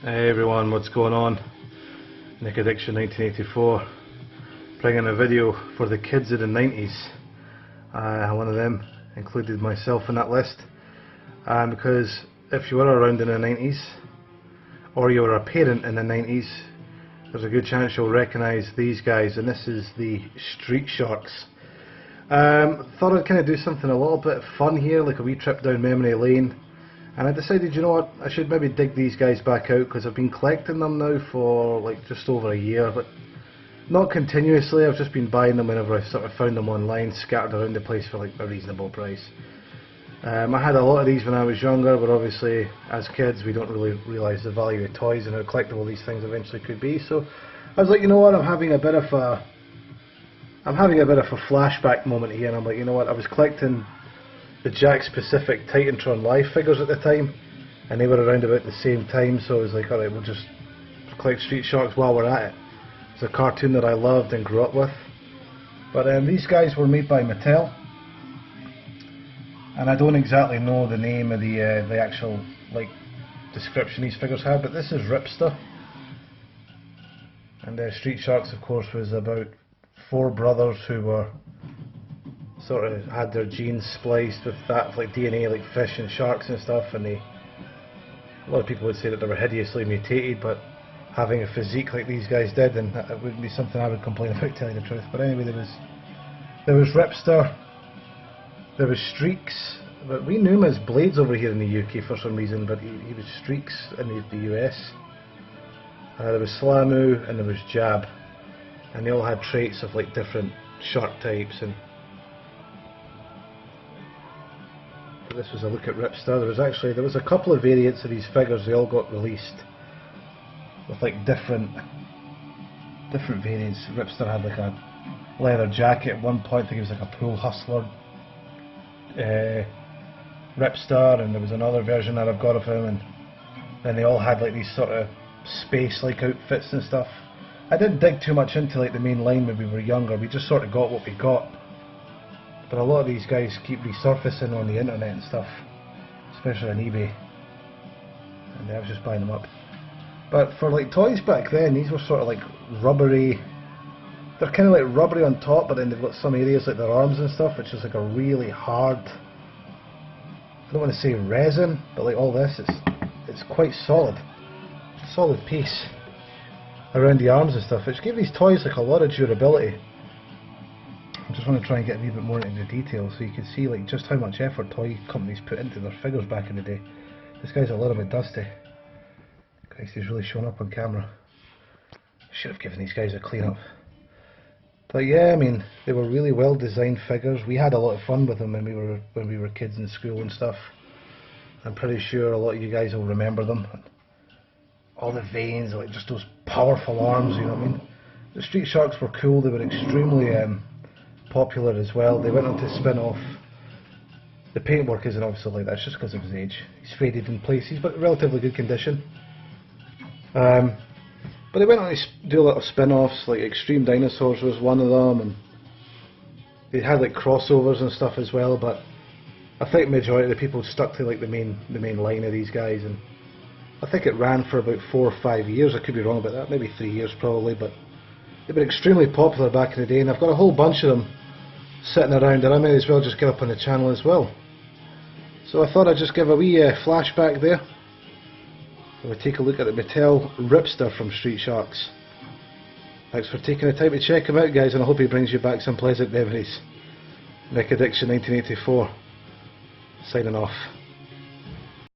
Hey everyone, what's going on? Nick Addiction 1984, bringing a video for the kids of the 90s. One of them included myself in that list, because if you were around in the 90s or you were a parent in the 90s, there's a good chance you'll recognise these guys, and this is the Street Sharks. Thought I'd kind of do something a little bit fun here, like a wee trip down memory lane. And I decided, you know what, I should maybe dig these guys back out, because I've been collecting them now for like just over a year, but not continuously. I've just been buying them whenever I sort of found them online, scattered around the place for like a reasonable price. I had a lot of these when I was younger, but obviously as kids we don't really realise the value of toys and how collectible these things eventually could be. So I was like, you know what, I'm having a bit of a flashback moment here, and I'm like, you know what, I was collecting the Jakks Pacific Titantron Live figures at the time, and they were around about the same time, so I was like, alright, we'll just collect Street Sharks while we're at it. It's a cartoon that I loved and grew up with. But these guys were made by Mattel, and I don't exactly know the name of the actual like description these figures have, but this is Ripster. And Street Sharks, of course, was about 4 brothers who were sort of had their genes spliced with that like DNA, like fish and sharks and stuff, and a lot of people would say that they were hideously mutated, but having a physique like these guys did, and it wouldn't be something I would complain about, telling the truth. But anyway, there was Ripster, there was Streaks, but we knew him as Blades over here in the UK for some reason, but he was Streaks in the US. There was Slamu and there was Jab, and they all had traits of like different shark types. And this was a look at Ripster. There was a couple of variants of these figures. They all got released with like different variants. Ripster had like a leather jacket at one point. I think it was like a pool hustler Ripster, and there was another version that I've got of him, and then they all had like these sort of space like outfits and stuff. I didn't dig too much into like the main line when we were younger. We just sort of got what we got. But a lot of these guys keep resurfacing on the internet and stuff, especially on eBay, and I was just buying them up. But for like toys back then, these were sort of like rubbery. They're kind of like rubbery on top, but then they've got some areas like their arms and stuff, which is like a really hard, I don't want to say resin, but like all this, it's quite solid piece around the arms and stuff, which gave these toys like a lot of durability. I just want to try and get a wee bit more into the detail so you can see like just how much effort toy companies put into their figures back in the day. This guy's a little bit dusty. Christ, he's really showing up on camera. Should have given these guys a clean up. But yeah, I mean, they were really well designed figures. We had a lot of fun with them when we were kids in school and stuff. I'm pretty sure a lot of you guys will remember them. All the veins, like just those powerful arms, you know what I mean? The Street Sharks were cool. They were extremely popular as well. They went on to spin off. The paintwork isn't obviously like that, it's just because of his age. He's faded in places, but relatively good condition. But they went on to do a lot of spin-offs, like Extreme Dinosaurs was one of them, and they had like crossovers and stuff as well. But I think majority of the people stuck to like the main line of these guys, and I think it ran for about 4 or 5 years. I could be wrong about that, maybe 3 years probably, but they were extremely popular back in the day, and I've got a whole bunch of them sitting around, and I may as well just get up on the channel as well. So I thought I'd just give a wee flashback there. We'll take a look at the Mattel Ripster from Street Sharks. Thanks for taking the time to check him out, guys, and I hope he brings you back some pleasant memories. Nick Addiction 1984, signing off.